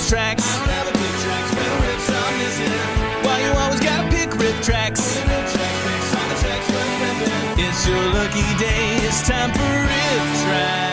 Rifftrax. Never pick tracks where the riffs are missing. Why you always gotta pick Rifftrax? It's your lucky day, it's time for Rifftrax.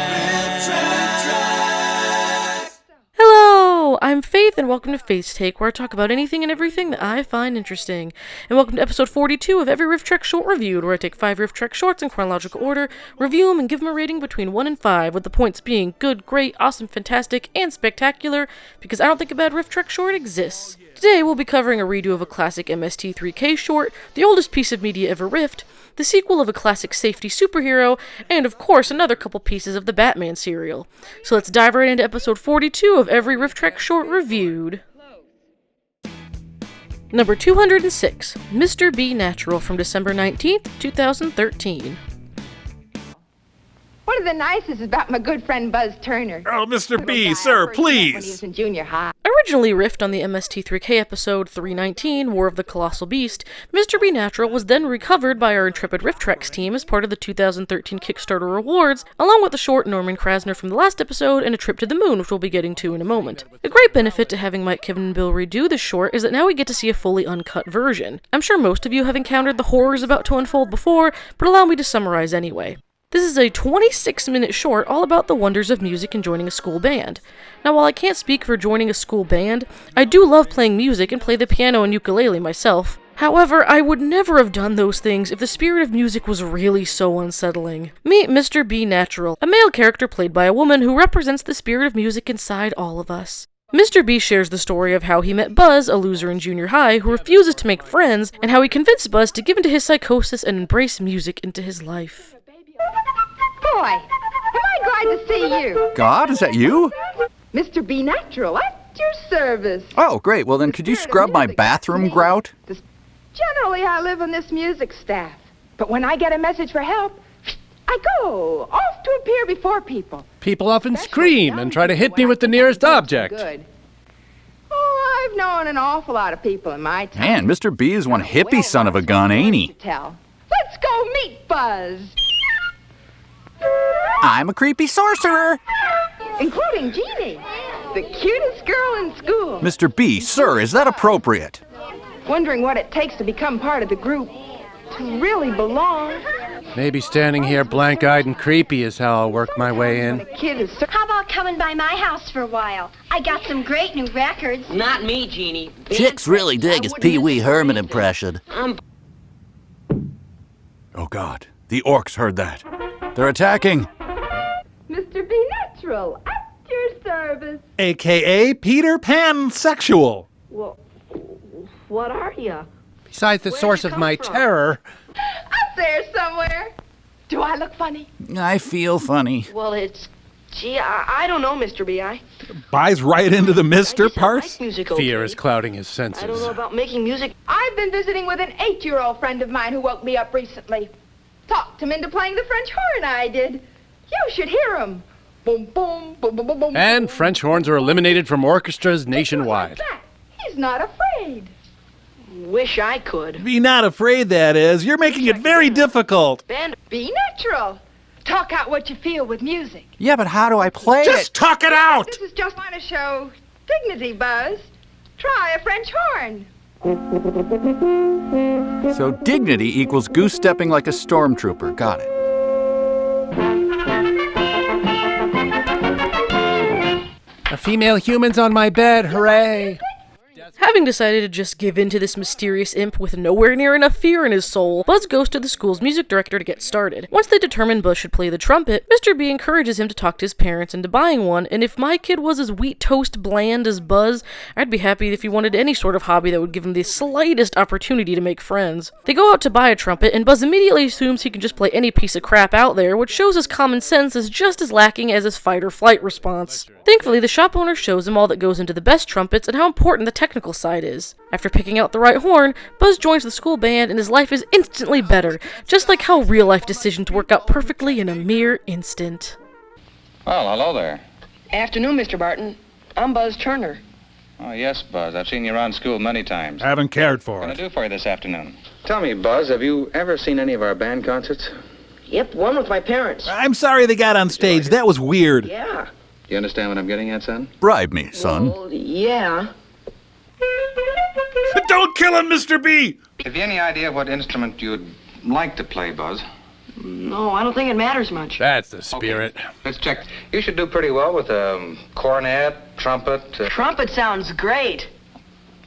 Hello, I'm Faith, and welcome to Faith's Take, where I talk about anything and everything that I find interesting. And welcome to episode 42 of every Rifftrax short reviewed, where I take 5 Rifftrax shorts in chronological order, review them, and give them a rating between 1 and 5, with the points being good, great, awesome, fantastic, and spectacular, because I don't think a bad Rifftrax short exists. Today we'll be covering a redo of a classic MST3K short, the oldest piece of media ever riffed, the sequel of a classic safety superhero, and of course another couple pieces of the Batman serial. So let's dive right into episode 42 of every Rifftrax short reviewed. Number 206, Mr. B Natural from December 19th, 2013. One of the nicest about my good friend Buzz Turner. Oh, Mr. B, sir, please. When he was in junior high. Originally riffed on the MST3K episode 319, War of the Colossal Beast, Mr. B Natural was then recovered by our intrepid Rifftrax team as part of the 2013 Kickstarter rewards, along with the short Norman Krasner from the last episode and A Trip to the Moon, which we'll be getting to in a moment. A great benefit to having Mike, Kevin, and Bill redo this short is that now we get to see a fully uncut version. I'm sure most of you have encountered the horrors about to unfold before, but allow me to summarize anyway. This is a 26-minute short all about the wonders of music and joining a school band. Now, while I can't speak for joining a school band, I do love playing music and play the piano and ukulele myself. However, I would never have done those things if the spirit of music was really so unsettling. Meet Mr. B Natural, a male character played by a woman who represents the spirit of music inside all of us. Mr. B shares the story of how he met Buzz, a loser in junior high who refuses to make friends, and how he convinced Buzz to give in to his psychosis and embrace music into his life. Boy, am I glad to see you. God, is that you? Mr. B Natural, at your service. Oh, great. Well, then could you scrub my bathroom grout? Generally, I live on this music staff. But when I get a message for help, I go off to appear before people. People often scream and try to hit me with the nearest object. Good. Oh, I've known an awful lot of people in my time. Man, Mr. B is one hippie son of a gun, ain't he? Let's go meet Buzz. I'm a creepy sorcerer. Including Jeannie, the cutest girl in school. Mr. B, sir, is that appropriate? Wondering what it takes to become part of the group, to really belong. Maybe standing here blank-eyed and creepy is how I'll work my way in. The kid is How about coming by my house for a while? I got some great new records. Not me, Jeannie. Chicks really dig his Pee Wee Herman impression. Oh, God. The orcs heard that. They're attacking. Mr. B Natural, at your service. A.K.A. Peter Pan Sexual. Well, what are you? Besides the source of my terror, Up there somewhere. Do I look funny? I feel funny. Well, I don't know, Mr. B. Buys right into the Mr. part. Like music, fear okay. is clouding his I don't senses. know about making music. I've been visiting with an 8-year-old friend of mine who woke me up recently. Talked him into playing the French horn, I did. You should hear him. Boom, boom, boom, boom, boom, boom. And French horns are eliminated from orchestras nationwide. Like that. He's not afraid. Wish I could. Be not afraid, that is. You're making it very difficult. Band. Be natural. Talk out what you feel with music. Yeah, but how do I play Just it? talk it out! This is just want to show dignity, Buzz. Try a French horn. So dignity equals goose-stepping like a stormtrooper. Got it. A female human's on my bed, hooray! Having decided to just give in to this mysterious imp with nowhere near enough fear in his soul, Buzz goes to the school's music director to get started. Once they determine Buzz should play the trumpet, Mr. B encourages him to talk to his parents into buying one, and if my kid was as wheat toast bland as Buzz, I'd be happy if he wanted any sort of hobby that would give him the slightest opportunity to make friends. They go out to buy a trumpet, and Buzz immediately assumes he can just play any piece of crap out there, which shows his common sense is just as lacking as his fight or flight response. Thankfully, the shop owner shows him all that goes into the best trumpets and how important the technical side is. After picking out the right horn, Buzz joins the school band and his life is instantly better, just like how real-life decisions work out perfectly in a mere instant. Well, hello there. Afternoon, Mr. Barton. I'm Buzz Turner. Oh, yes, Buzz. I've seen you around school many times. Haven't cared for What can I it. do for you this afternoon? Tell me, Buzz, have you ever seen any of our band concerts? Yep, one with my parents. I'm sorry they got on stage. That was weird. Yeah. You understand what I'm getting at, son? Bribe me, son. Well, yeah. Don't kill him, Mr. B! Have you any idea what instrument you'd like to play, Buzz? No, I don't think it matters much. That's the spirit. Okay. Let's check. You should do pretty well with a cornet, trumpet. Trumpet sounds great.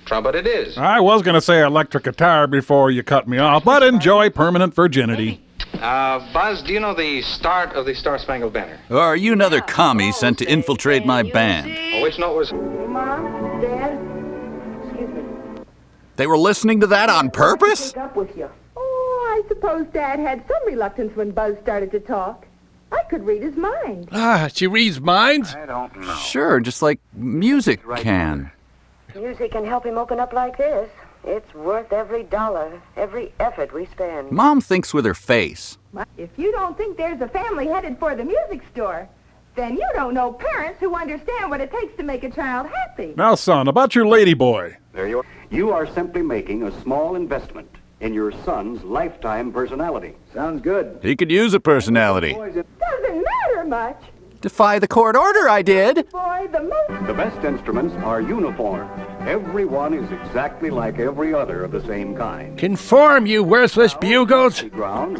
Trumpet it is. I was gonna say electric guitar before you cut me off, but enjoy permanent virginity. Buzz, do you know the start of the Star Spangled Banner? Or are you another commie sent to infiltrate my band? Oh, which note was... Mom, Dad, excuse me. They were listening to that on purpose? Up with you. Oh, I suppose Dad had some reluctance when Buzz started to talk. I could read his mind. She reads minds? I don't know. Sure, just like music can. Music can help him open up like this. It's worth every dollar, every effort we spend. Mom thinks with her face. If you don't think there's a family headed for the music store, then you don't know parents who understand what it takes to make a child happy. Now, son, about your lady boy. There you are. You are simply making a small investment in your son's lifetime personality. Sounds good. He could use a personality. Doesn't matter much. Defy the court order, I did. Boy, The best instruments are uniform. Every one is exactly like every other of the same kind. Conform, you worthless bugles! The ground,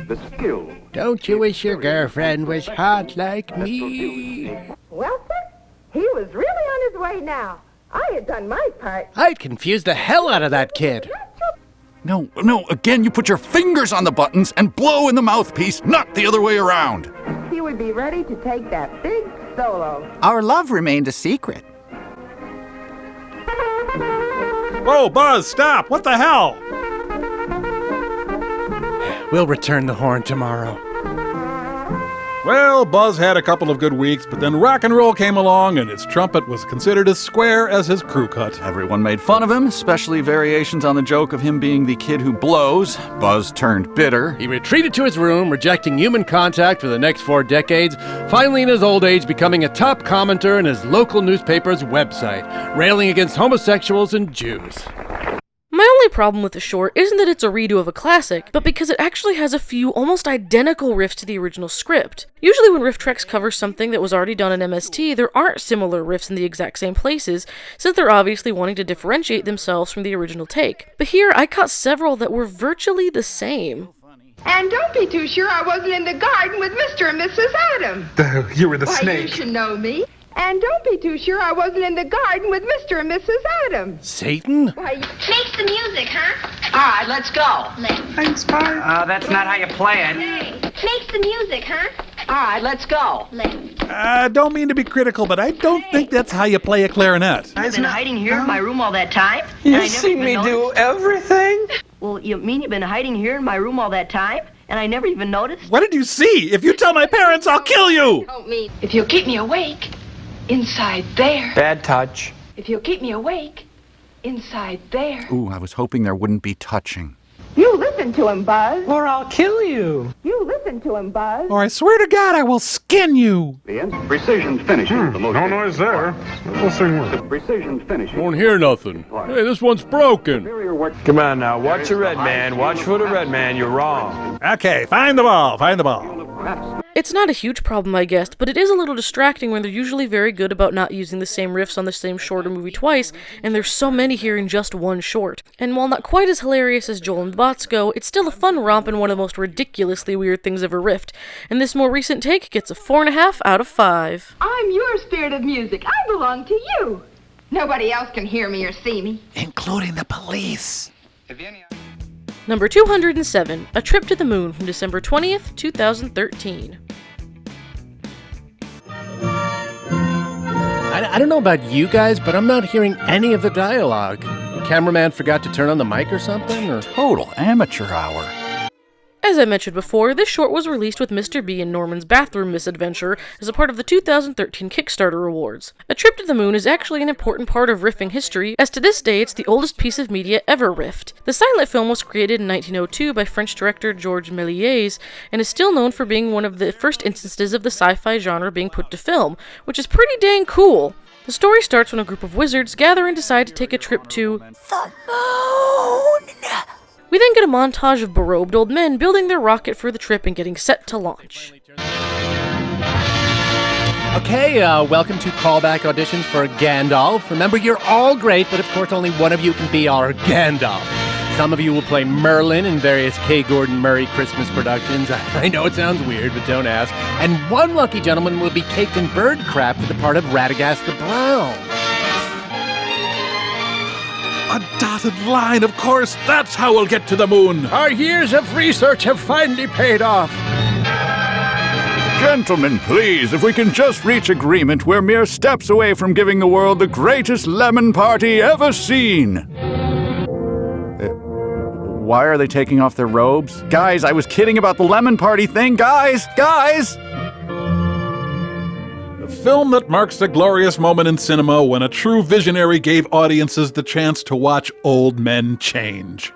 the skill. Don't you wish your girlfriend was hot like me? Well, sir, he was really on his way now. I had done my part. I'd confuse the hell out of that kid. No, again, you put your fingers on the buttons and blow in the mouthpiece, not the other way around. He would be ready to take that big solo. Our love remained a secret. Whoa, Buzz, stop! What the hell? We'll return the horn tomorrow. Well, Buzz had a couple of good weeks, but then rock and roll came along and his trumpet was considered as square as his crew cut. Everyone made fun of him, especially variations on the joke of him being the kid who blows. Buzz turned bitter. He retreated to his room, rejecting human contact for the next 4 decades, finally in his old age becoming a top commenter in his local newspaper's website, railing against homosexuals and Jews. My only problem with the short isn't that it's a redo of a classic, but because it actually has a few almost identical riffs to the original script. Usually when Rifftrax covers something that was already done in MST, there aren't similar riffs in the exact same places, since they're obviously wanting to differentiate themselves from the original take. But here, I caught several that were virtually the same. And don't be too sure I wasn't in the garden with Mr. and Mrs. Adam. You were the Why, snake. you should know me. And don't be too sure I wasn't in the garden with Mr. and Mrs. Adam. Satan? Why, Make some music, huh? All right, let's go. thanks, Bart. That's not how you play it. Hey, make some music, huh? All right, let's go. Don't mean to be critical, but I don't think that's how you play a clarinet. I've been hiding here in my room all that time. You've seen me do everything? Well, you mean you've been hiding here in my room all that time? And I never even noticed? What did you see? If you tell my parents, I'll kill you! If you'll keep me awake, inside there. Bad touch. If you'll keep me awake, inside there. Ooh, I was hoping there wouldn't be touching. You listen to him, Buzz. Or I'll kill you. You listen to him, Buzz. Or I swear to God, I will skin you! Precision finishing. The most No noise there. precision finishing. Won't hear nothing. Hey, this one's broken. Come on now, watch the red man. Watch for the red man. You're wrong. Okay, find the ball, find the ball. It's not a huge problem, I guess, but it is a little distracting when they're usually very good about not using the same riffs on the same short or movie twice, and there's so many here in just one short. And while not quite as hilarious as Joel and Bots go, it's still a fun romp and one of the most ridiculously weird things ever riffed, and this more recent take gets a 4.5 out of 5. I'm your spirit of music. I belong to you. Nobody else can hear me or see me. Including the police. Number 207, A Trip to the Moon from December 20th, 2013. I don't know about you guys, but I'm not hearing any of the dialogue. The cameraman forgot to turn on the mic or something, or... Total amateur hour. As I mentioned before, this short was released with Mr. B and Norman's bathroom misadventure as a part of the 2013 Kickstarter Awards. A Trip to the Moon is actually an important part of riffing history, as to this day it's the oldest piece of media ever riffed. The silent film was created in 1902 by French director Georges Méliès, and is still known for being one of the first instances of the sci-fi genre being put to film, which is pretty dang cool. The story starts when a group of wizards gather and decide to take a trip to the moon. We then get a montage of berobed old men building their rocket for the trip and getting set to launch. Okay, welcome to callback auditions for Gandalf. Remember, you're all great, but of course only one of you can be our Gandalf. Some of you will play Merlin in various K. Gordon Murray Christmas productions. I know it sounds weird, but don't ask. And one lucky gentleman will be caked in bird crap for the part of Radagast the Brown. A dotted line, of course. That's how we'll get to the moon. Our years of research have finally paid off. Gentlemen, please, if we can just reach agreement, we're mere steps away from giving the world the greatest lemon party ever seen. Why are they taking off their robes? Guys, I was kidding about the lemon party thing, guys! Guys! The film that marks the glorious moment in cinema when a true visionary gave audiences the chance to watch old men change.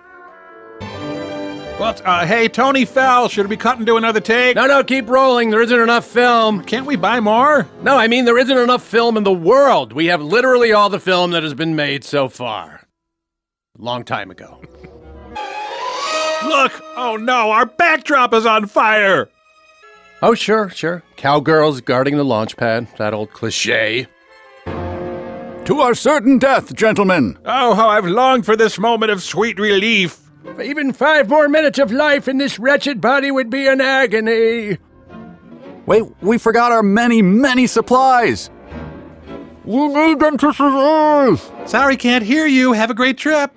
What? Hey, Tony Fell, should we cut and do another take? No, keep rolling. There isn't enough film. Can't we buy more? No, I mean there isn't enough film in the world. We have literally all the film that has been made so far. Long time ago. Look! Oh no, our backdrop is on fire! Oh, sure. Cowgirls guarding the launch pad. That old cliché. To our certain death, gentlemen! Oh, how I've longed for this moment of sweet relief! Even 5 more minutes of life in this wretched body would be an agony. Wait, we forgot our many, many supplies! You need them to survive! Sorry, can't hear you. Have a great trip.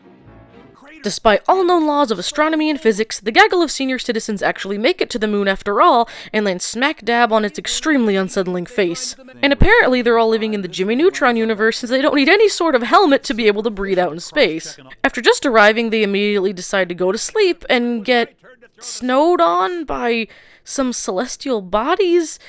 Despite all known laws of astronomy and physics, the gaggle of senior citizens actually make it to the moon after all, and land smack dab on its extremely unsettling face. And apparently they're all living in the Jimmy Neutron universe since they don't need any sort of helmet to be able to breathe out in space. After just arriving, they immediately decide to go to sleep and get snowed on by some celestial bodies?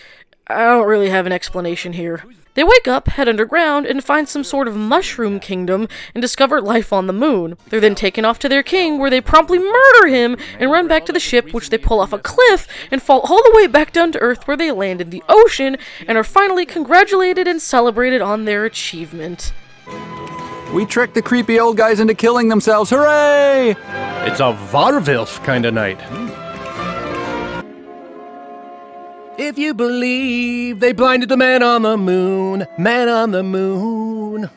I don't really have an explanation here. They wake up, head underground, and find some sort of mushroom kingdom and discover life on the moon. They're then taken off to their king, where they promptly murder him and run back to the ship, which they pull off a cliff and fall all the way back down to Earth, where they land in the ocean and are finally congratulated and celebrated on their achievement. We tricked the creepy old guys into killing themselves. Hooray! It's a Varvilf kind of night. If you believe they blinded the man on the moon, man on the moon.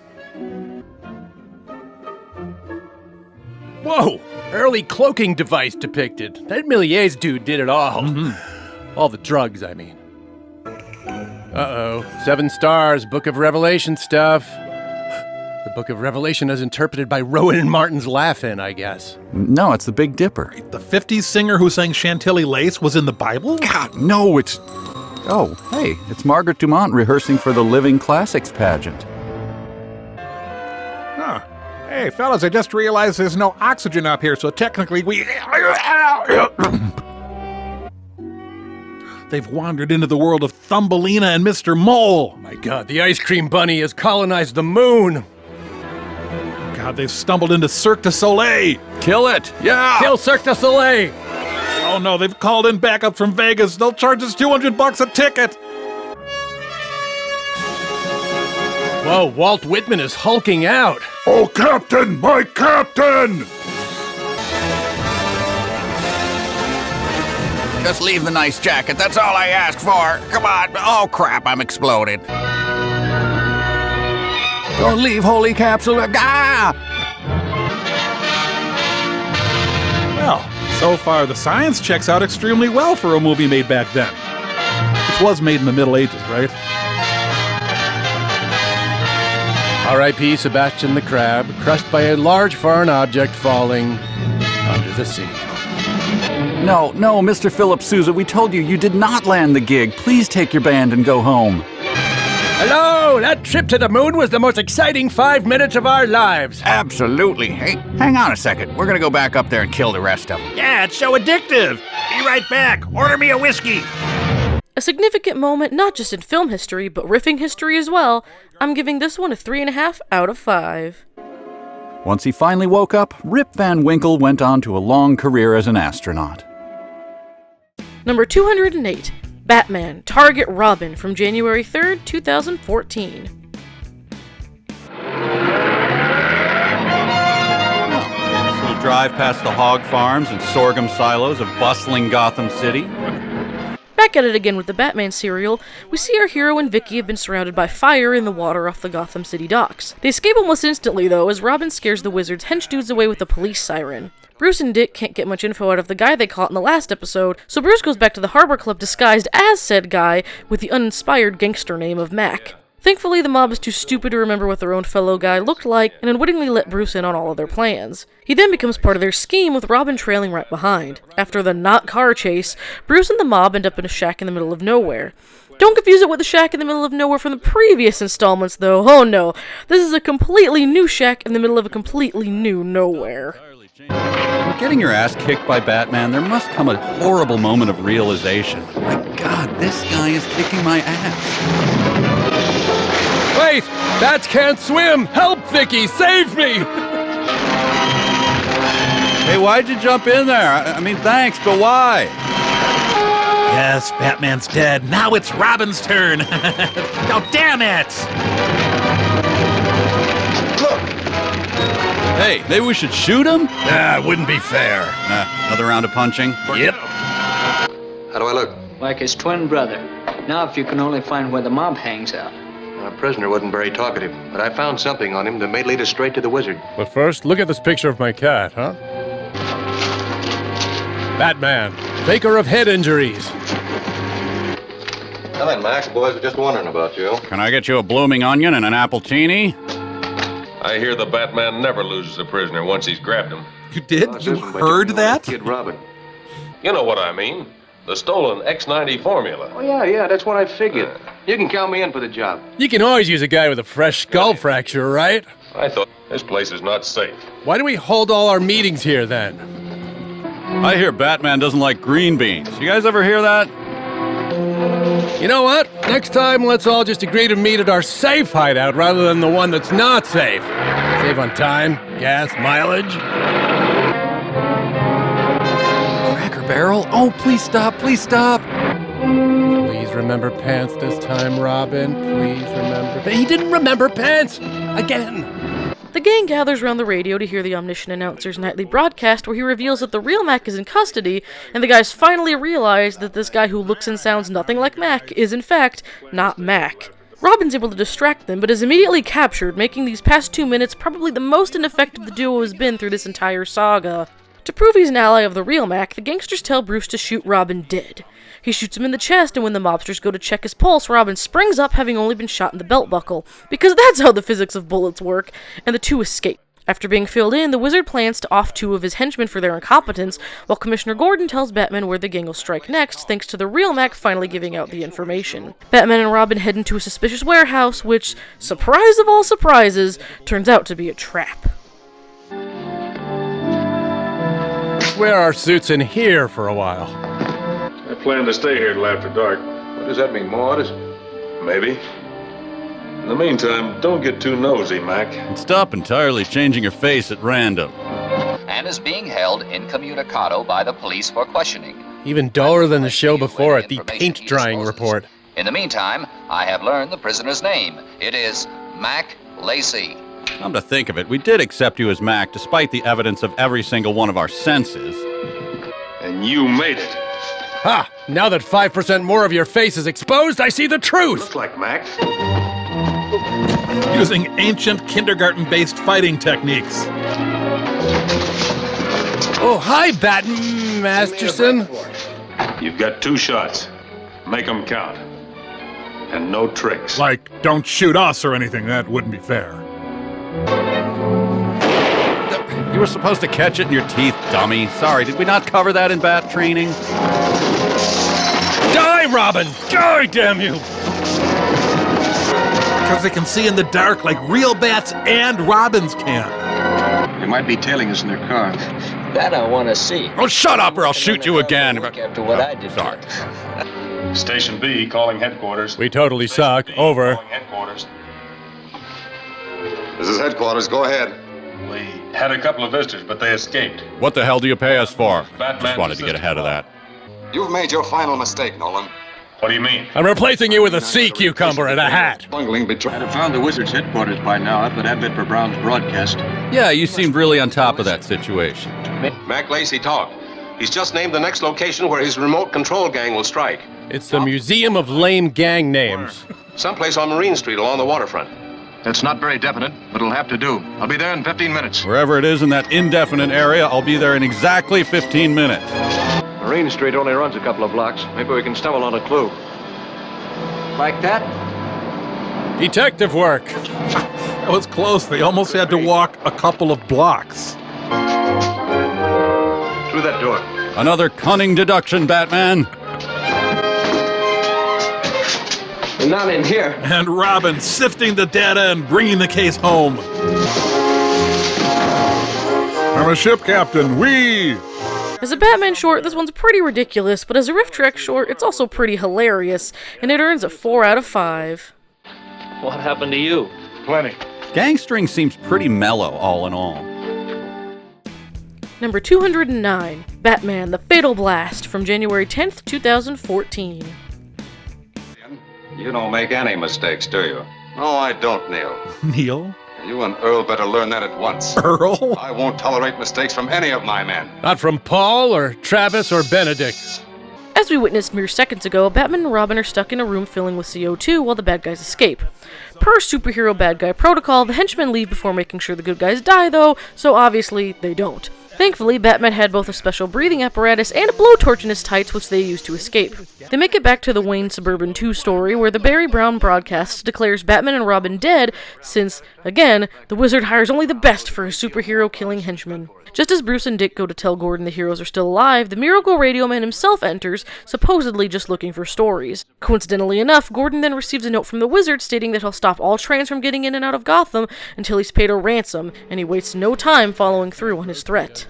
Whoa! Early cloaking device depicted. That Millier's dude did it all. Mm-hmm. All the drugs, I mean. Uh-oh. 7 stars, Book of Revelation stuff. The Book of Revelation as interpreted by Rowan and Martin's Laugh-In, I guess. No, it's the Big Dipper. The 50s singer who sang Chantilly Lace was in the Bible? God, no, it's... Oh, hey, it's Margaret Dumont rehearsing for the Living Classics pageant. Huh. Hey, fellas, I just realized there's no oxygen up here, so technically we... They've wandered into the world of Thumbelina and Mr. Mole. My God, the ice cream bunny has colonized the moon. God, they've stumbled into Cirque du Soleil. Kill it! Yeah! Kill Cirque du Soleil! Oh no, they've called in backup from Vegas. They'll charge us $200 a ticket. Whoa, Walt Whitman is hulking out. Oh, Captain! My Captain! Just leave the nice jacket. That's all I ask for. Come on. Oh, crap, I'm exploded. Don't leave, holy capsule. Ah! Well, so far the science checks out extremely well for a movie made back then. This was made in the Middle Ages, right? R.I.P. Sebastian the Crab, crushed by a large foreign object falling under the sea. No, Mr. Philip Sousa, we told you did not land the gig. Please take your band and go home. Hello! That trip to the moon was the most exciting 5 minutes of our lives. Absolutely. Hey, hang on a second. We're gonna go back up there and kill the rest of them. Yeah, it's so addictive. Be right back. Order me a whiskey. A significant moment not just in film history, but riffing history as well. I'm giving this one a 3.5 out of 5. Once he finally woke up, Rip Van Winkle went on to a long career as an astronaut. Number 208. Batman, Target Robin from January 3rd, 2014. We'll drive past the hog farms and sorghum silos of bustling Gotham City. Back Back at it again with the Batman serial, we see our hero and Vicky have been surrounded by fire in the water off the Gotham City docks. They escape almost instantly, though, as Robin scares the Wizard's hench dudes away with a police siren. Bruce and Dick can't get much info out of the guy they caught in the last episode, so Bruce goes back to the Harbor Club disguised as said guy with the uninspired gangster name of Mac. Thankfully, the mob is too stupid to remember what their own fellow guy looked like and unwittingly let Bruce in on all of their plans. He then becomes part of their scheme with Robin trailing right behind. After the not-car chase, Bruce and the mob end up in a shack in the middle of nowhere. Don't confuse it with the shack in the middle of nowhere from the previous installments, though. Oh no, this is a completely new shack in the middle of a completely new nowhere. When getting your ass kicked by Batman, there must come a horrible moment of realization. My God, this guy is kicking my ass. Wait! Bats can't swim! Help, Vicky! Save me! Hey, why'd you jump in there? I mean, thanks, but why? Yes, Batman's dead. Now it's Robin's turn. Oh, damn it! Look! Hey, maybe we should shoot him? Nah, it wouldn't be fair. Another round of punching? Yep. How do I look? Like his twin brother. Now if you can only find where the mob hangs out. Our prisoner wasn't very talkative, but I found something on him that may lead us straight to the wizard. But first, look at this picture of my cat, huh? Batman, faker of head injuries. Nothing, Max. Boys were just wondering about you. Can I get you a blooming onion and an appletini? I hear the Batman never loses a prisoner once he's grabbed him. You did? You heard that? Kid Robin. You know what I mean. The stolen X90 formula. Oh, yeah, that's what I figured. You can count me in for the job. You can always use a guy with a fresh skull fracture, right? I thought this place is not safe. Why do we hold all our meetings here, then? I hear Batman doesn't like green beans. You guys ever hear that? You know what? Next time, let's all just agree to meet at our safe hideout rather than the one that's not safe. Save on time, gas, mileage. Cracker Barrel? Oh, please stop, please stop. Please remember pants this time, Robin. Please remember. He didn't remember pants! Again! The gang gathers around the radio to hear the omniscient announcer's nightly broadcast where he reveals that the real Mac is in custody, and the guys finally realize that this guy who looks and sounds nothing like Mac is in fact not Mac. Robin's able to distract them, but is immediately captured, making these past 2 minutes probably the most ineffective the duo has been through this entire saga. To prove he's an ally of the real Mac, the gangsters tell Bruce to shoot Robin dead. He shoots him in the chest, and when the mobsters go to check his pulse, Robin springs up, having only been shot in the belt buckle, because that's how the physics of bullets work, and the two escape. After being filled in, the Wizard plans to off 2 of his henchmen for their incompetence, while Commissioner Gordon tells Batman where the gang will strike next, thanks to the real Mac finally giving out the information. Batman and Robin head into a suspicious warehouse, which, surprise of all surprises, turns out to be a trap. Let's wear our suits in here for a while. I plan to stay here till after dark. What does that mean, more orders? Maybe. In the meantime, don't get too nosy, Mac. And stop entirely changing your face at random. And is being held incommunicado by the police for questioning. Even duller than the show before it, the paint drying report. In the meantime, I have learned the prisoner's name. It is Mac Lacey. Come to think of it, we did accept you as Mac despite the evidence of every single one of our senses. And you made it. Ha! Now that 5% more of your face is exposed, I see the truth! Looks like Mac. Using ancient kindergarten-based fighting techniques. Oh, hi, Masterson. You've got 2 shots. Make them count. And no tricks. Like, don't shoot us or anything. That wouldn't be fair. You were supposed to catch it in your teeth, dummy. Sorry, did we not cover that in bat training? Die, Robin! Die, damn you! Because they can see in the dark like real bats and robins can. They might be tailing us in their car. That I want to see. Oh, shut up or I'll shoot you again. After what I did. Sorry. Station B calling headquarters. We totally suck. Over. Calling headquarters. This is headquarters. Go ahead. We had a couple of visitors, but they escaped. What the hell do you pay us for? Batman's Just wanted to get ahead of that. You've made your final mistake, Nolan. What do you mean? I'm replacing you with a sea cucumber and a hat. Bungling betrayal. I'd have found the Wizard's headquarters by now. I'd been advent for Brown's broadcast. Yeah, you seemed really on top of that situation. Mac Lacey talked. He's just named the next location where his remote control gang will strike. It's the Museum of Lame Gang Names. Someplace on Marine Street along the waterfront. It's not very definite, but it'll have to do. I'll be there in 15 minutes. Wherever it is in that indefinite area, I'll be there in exactly 15 minutes. Marine Street only runs a couple of blocks. Maybe we can stumble on a clue. Like that? Detective work. That was close. They almost had to walk a couple of blocks. Through that door. Another cunning deduction, Batman. Not in here. And Robin sifting the data and bringing the case home. I'm a ship captain. Whee! As a Batman short, this one's pretty ridiculous, but as a Rifftrax short, it's also pretty hilarious, and it earns a 4 out of 5. What happened to you? Plenty. Gangstering seems pretty mellow, all in all. Number 209, Batman: The Fatal Blast, from January 10th, 2014. You don't make any mistakes, do you? No, I don't, Neil. Neil? You and Earl better learn that at once. Earl? I won't tolerate mistakes from any of my men. Not from Paul or Travis or Benedict. As we witnessed mere seconds ago, Batman and Robin are stuck in a room filling with CO2 while the bad guys escape. Per superhero bad guy protocol, the henchmen leave before making sure the good guys die though, so obviously they don't. Thankfully, Batman had both a special breathing apparatus and a blowtorch in his tights, which they used to escape. They make it back to the Wayne Suburban 2 story, where the Barry Brown broadcast declares Batman and Robin dead, since, again, the Wizard hires only the best for his superhero-killing henchmen. Just as Bruce and Dick go to tell Gordon the heroes are still alive, the Miracle Radio Man himself enters, supposedly just looking for stories. Coincidentally enough, Gordon then receives a note from the Wizard stating that he'll stop all trains from getting in and out of Gotham until he's paid a ransom, and he wastes no time following through on his threat.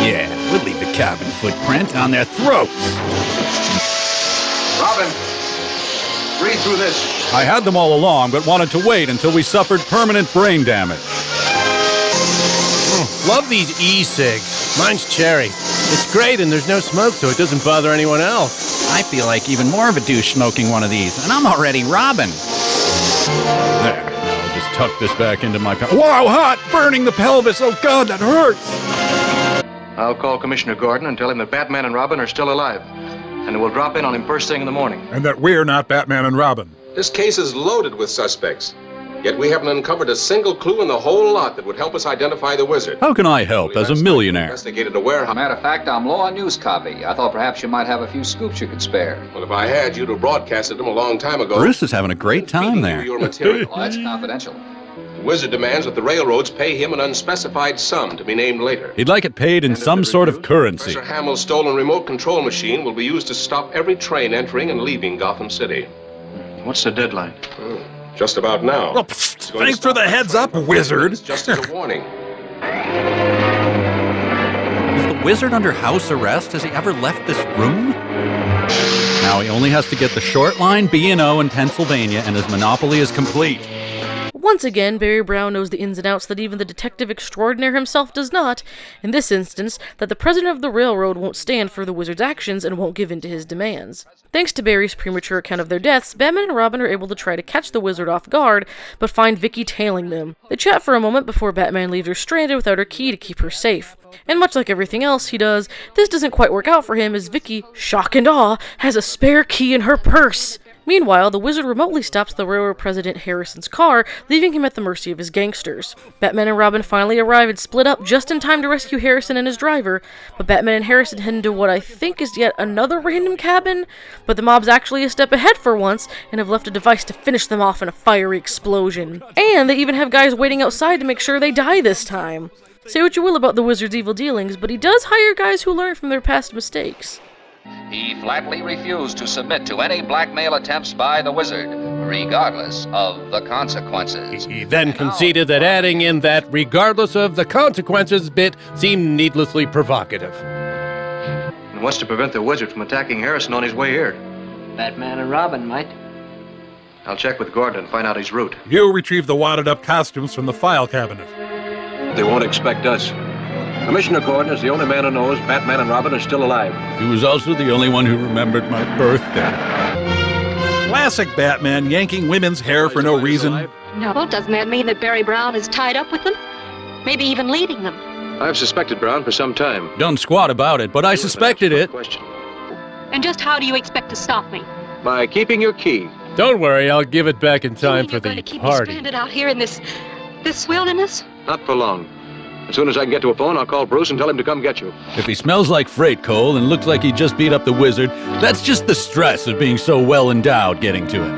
Yeah, we'll leave the carbon footprint on their throats. Robin, read through this. I had them all along, but wanted to wait until we suffered permanent brain damage. Love these e-cigs. Mine's cherry. It's great and there's no smoke, so it doesn't bother anyone else. I feel like even more of a douche smoking one of these, and I'm already Robin. There, now I'll just tuck this back into my Wow, hot! Burning the pelvis! Oh God, that hurts! I'll call Commissioner Gordon and tell him that Batman and Robin are still alive. And we'll drop in on him first thing in the morning. And that we're not Batman and Robin. This case is loaded with suspects. Yet we haven't uncovered a single clue in the whole lot that would help us identify the Wizard. How can I help as a millionaire? Investigated a warehouse. Matter of fact, I'm low on news copy. I thought perhaps you might have a few scoops you could spare. Well, if I had, you'd have broadcasted them a long time ago. Bruce is having a great time there. Your material. Well, that's confidential. The Wizard demands that the railroads pay him an unspecified sum to be named later. He'd like it paid in some sort of currency. Professor Hamill's stolen remote control machine will be used to stop every train entering and leaving Gotham City. What's the deadline? Just about now. Well, thanks for the heads up, Wizard. It's just as a warning. Is the Wizard under house arrest? Has he ever left this room? Now he only has to get the short line B&O in Pennsylvania, and his monopoly is complete. Once again, Barry Brown knows the ins and outs that even the detective extraordinaire himself does not, in this instance, that the president of the railroad won't stand for the Wizard's actions and won't give in to his demands. Thanks to Barry's premature account of their deaths, Batman and Robin are able to try to catch the Wizard off guard, but find Vicky tailing them. They chat for a moment before Batman leaves her stranded without her key to keep her safe. And much like everything else he does, this doesn't quite work out for him as Vicky, shock and awe, has a spare key in her purse. Meanwhile, the Wizard remotely stops the railroad president Harrison's car, leaving him at the mercy of his gangsters. Batman and Robin finally arrive and split up just in time to rescue Harrison and his driver, but Batman and Harrison head into what I think is yet another random cabin, but the mob's actually a step ahead for once, and have left a device to finish them off in a fiery explosion. And they even have guys waiting outside to make sure they die this time. Say what you will about the Wizard's evil dealings, but he does hire guys who learn from their past mistakes. He flatly refused to submit to any blackmail attempts by the Wizard, regardless of the consequences. He then conceded that adding in that regardless of the consequences bit seemed needlessly provocative. And what's to prevent the Wizard from attacking Harrison on his way here? Batman and Robin might. I'll check with Gordon and find out his route. You retrieve the wadded-up costumes from the file cabinet. They won't expect us. Commissioner Gordon is the only man who knows Batman and Robin are still alive. He was also the only one who remembered my birthday. Classic Batman, yanking women's hair for no reason. No, doesn't that mean that Barry Brown is tied up with them? Maybe even leading them? I've suspected Brown for some time. Done squat about it, but I suspected it. And just how do you expect to stop me? By keeping your key. Don't worry, I'll give it back in time for the Going to keep me party. stranded out here in this wilderness? Not for long. As soon as I can get to a phone, I'll call Bruce and tell him to come get you. If he smells like freight coal and looks like he just beat up the wizard, that's just the stress of being so well endowed getting to it.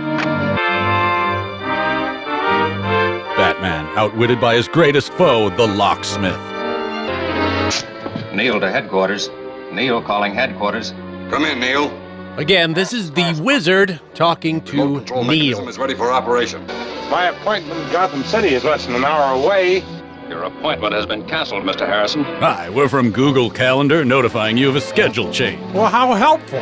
Batman, outwitted by his greatest foe, the locksmith. Neil to headquarters. Neil calling headquarters. Come in, Neil. Again, this is the wizard talking to Neil. Is ready for operation. My appointment in Gotham City is less than an hour away. Your appointment has been canceled, Mr. Harrison. Hi, we're from Google Calendar, notifying you of a schedule change. Well, how helpful.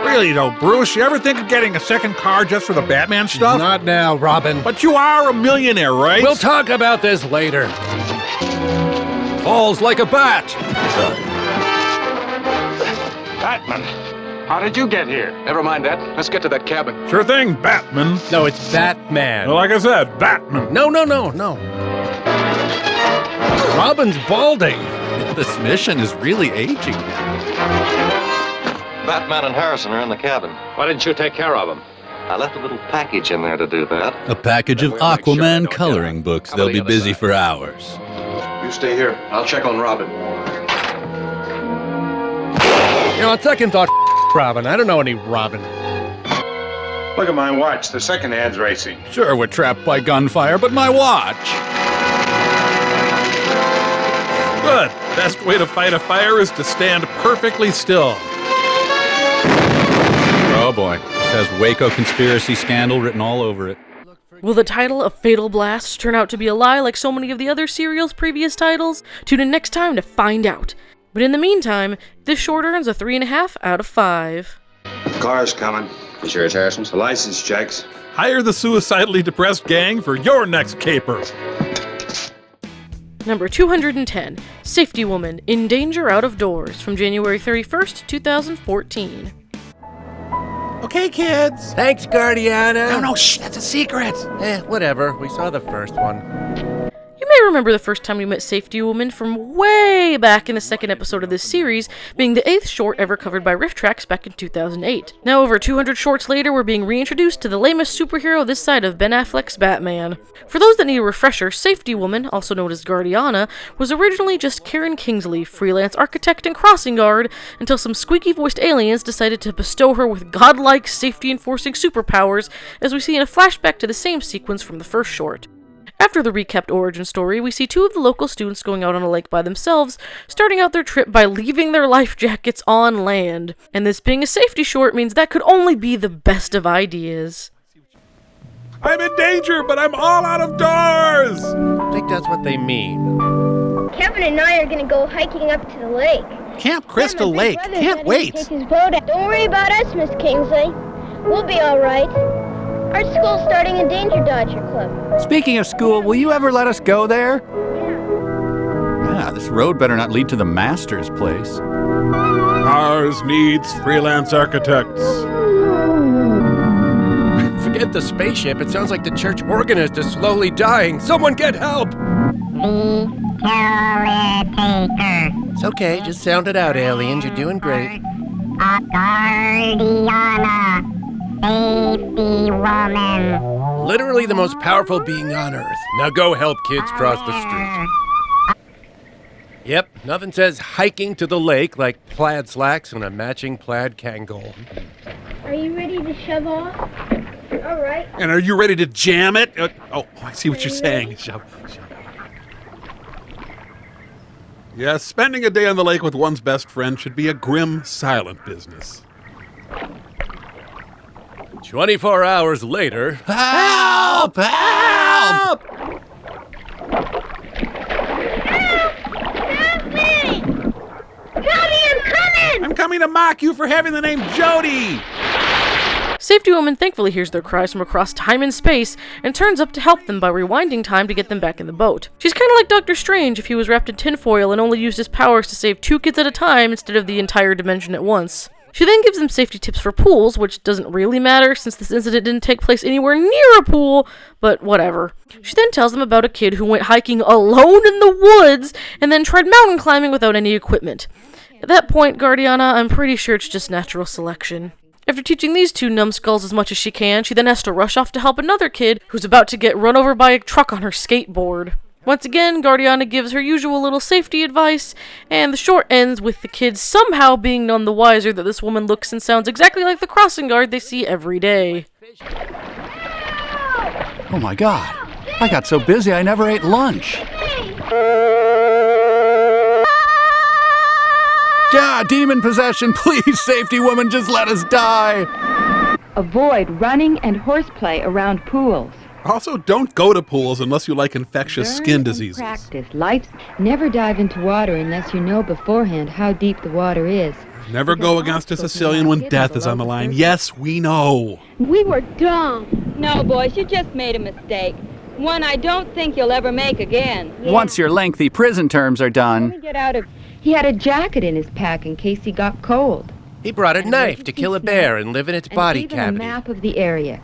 Really, though, Bruce, you ever think of getting a second car just for the Batman stuff? Not now, Robin. But you are a millionaire, right? We'll talk about this later. Falls like a bat. Batman, how did you get here? Never mind that. Let's get to that cabin. Sure thing, Batman. No, it's Batman. Well, like I said, Batman. No. Robin's balding. This mission is really aging. Batman and Harrison are in the cabin. Why didn't you take care of him? I left a little package in there to do that. A package of Aquaman coloring books. They'll be busy for hours. You stay here. I'll check on Robin. On second thought, Robin. I don't know any Robin. Look at my watch. The second hand's racing. Sure, we're trapped by gunfire, but my watch. Good. Best way to fight a fire is to stand perfectly still. Oh boy, this has Waco conspiracy scandal written all over it. Will the title of Fatal Blast turn out to be a lie like so many of the other serial's previous titles? Tune in next time to find out. But in the meantime, this short earns a 3.5 out of 5. Car's coming. You sure it's Harrison's? The license checks. Hire the suicidally depressed gang for your next caper. Number 210, Safety Woman, In Danger Out of Doors, from January 31st, 2014. Okay, kids. Thanks, Guardiana. No, shh, that's a secret. Whatever. We saw the first one. You may remember the first time we met Safety Woman from way back in the second episode of this series, being the 8th short ever covered by Rifftrax back in 2008. Now over 200 shorts later, we're being reintroduced to the lamest superhero this side of Ben Affleck's Batman. For those that need a refresher, Safety Woman, also known as Guardiana, was originally just Karen Kingsley, freelance architect and crossing guard, until some squeaky-voiced aliens decided to bestow her with godlike, safety-enforcing superpowers, as we see in a flashback to the same sequence from the first short. After the recapped origin story, we see two of the local students going out on a lake by themselves, starting out their trip by leaving their life jackets on land. And this being a safety short means that could only be the best of ideas. I'm in danger, but I'm all out of doors! I think that's what they mean. Kevin and I are going to go hiking up to the lake. Camp Crystal Lake. Can't wait. Take his boat out. Don't worry about us, Miss Kingsley. We'll be all right. Our school's starting a Danger Dodger Club. Speaking of school, will you ever let us go there? Yeah, this road better not lead to the master's place. Ours needs freelance architects. Forget the spaceship. It sounds like the church organist is slowly dying. Someone get help! It's okay. Just sound it out, aliens. You're doing great. Guardiana. Safety Woman. Literally the most powerful being on Earth. Now go help kids cross the street. Yep, nothing says hiking to the lake like plaid slacks and a matching plaid Kangol. Are you ready to shove off? All right. And are you ready to jam it? Oh, I see what you're saying. Shove. Yes, spending a day on the lake with one's best friend should be a grim, silent business. 24 hours later... Help! Help! Help me! Jody, I'm coming! I'm coming to mock you for having the name Jody! Safety Woman thankfully hears their cries from across time and space and turns up to help them by rewinding time to get them back in the boat. She's kind of like Doctor Strange if he was wrapped in tinfoil and only used his powers to save 2 kids at a time instead of the entire dimension at once. She then gives them safety tips for pools, which doesn't really matter since this incident didn't take place anywhere near a pool, but whatever. She then tells them about a kid who went hiking alone in the woods and then tried mountain climbing without any equipment. At that point, Guardiana, I'm pretty sure it's just natural selection. After teaching these two numbskulls as much as she can, she then has to rush off to help another kid who's about to get run over by a truck on her skateboard. Once again, Guardiana gives her usual little safety advice, and the short ends with the kids somehow being none the wiser that this woman looks and sounds exactly like the crossing guard they see every day. Oh my God. I got so busy I never ate lunch. Yeah, demon possession, please, safety woman, just let us die. Avoid running and horseplay around pools. Also, don't go to pools unless you like infectious skin diseases. Practice. Never dive into water unless you know beforehand how deep the water is. Never go against a Sicilian when death is on the line. Yes, we know. We were dumb. No, boys, you just made a mistake. One I don't think you'll ever make again. Once your lengthy prison terms are done. He had a jacket in his pack in case he got cold. He brought a knife to kill a bear and live in its body cavity. A map of the area.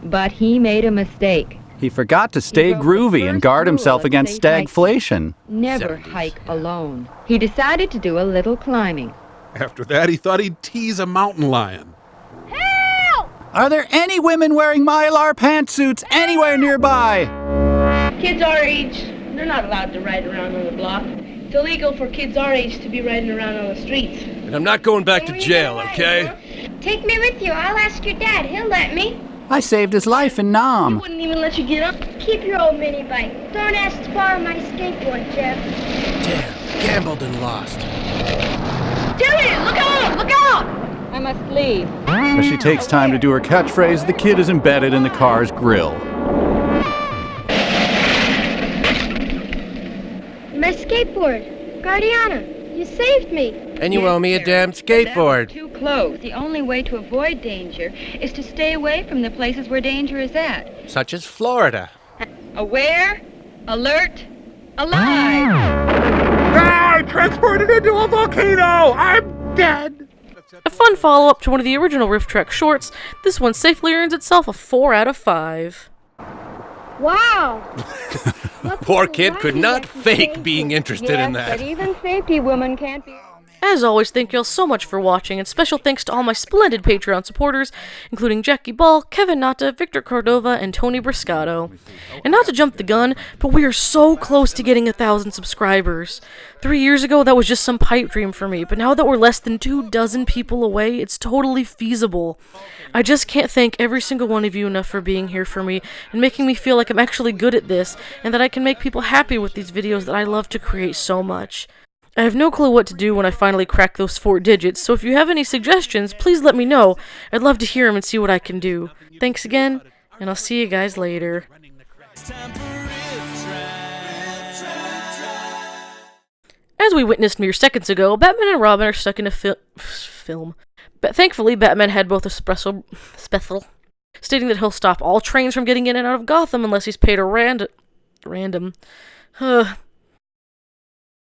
But he made a mistake. He forgot to stay groovy and guard himself against stagflation. Never hike alone. He decided to do a little climbing. After that, he thought he'd tease a mountain lion. Help! Are there any women wearing Mylar pantsuits anywhere nearby? Kids our age, they're not allowed to ride around on the block. It's illegal for kids our age to be riding around on the streets. And I'm not going back to jail, okay? Take me with you. I'll ask your dad. He'll let me. I saved his life in Nam. He wouldn't even let you get up. Keep your old mini bike. Don't ask to borrow my skateboard, Jeff. Damn, gambled and lost. Julian, look out! Look out! I must leave. As she takes time to do her catchphrase, the kid is embedded in the car's grill. My skateboard. Guardiana, you saved me. And you owe me a damn skateboard. Too close. The only way to avoid danger is to stay away from the places where danger is at. Such as Florida. Aware, alert, alive! I transported into a volcano! I'm dead! A fun follow-up to one of the original Rifftrax shorts, this one safely earns itself a 4 out of 5. Wow! Poor kid could not fake being interested in that. But even safety women can't be... As always, thank you all so much for watching, and special thanks to all my splendid Patreon supporters, including Jackie Ball, Kevin Nata, Victor Cordova, and Tony Briscato. And not to jump the gun, but we are so close to getting 1,000 subscribers. 3 years ago, that was just some pipe dream for me, but now that we're less than 24 people away, it's totally feasible. I just can't thank every single one of you enough for being here for me, and making me feel like I'm actually good at this, and that I can make people happy with these videos that I love to create so much. I have no clue what to do when I finally crack those 4 digits, so if you have any suggestions, please let me know. I'd love to hear them and see what I can do. Thanks again, and I'll see you guys later. As we witnessed mere seconds ago, Batman and Robin are stuck in a film. But thankfully, Batman had both a special, stating that he'll stop all trains from getting in and out of Gotham unless he's paid a random.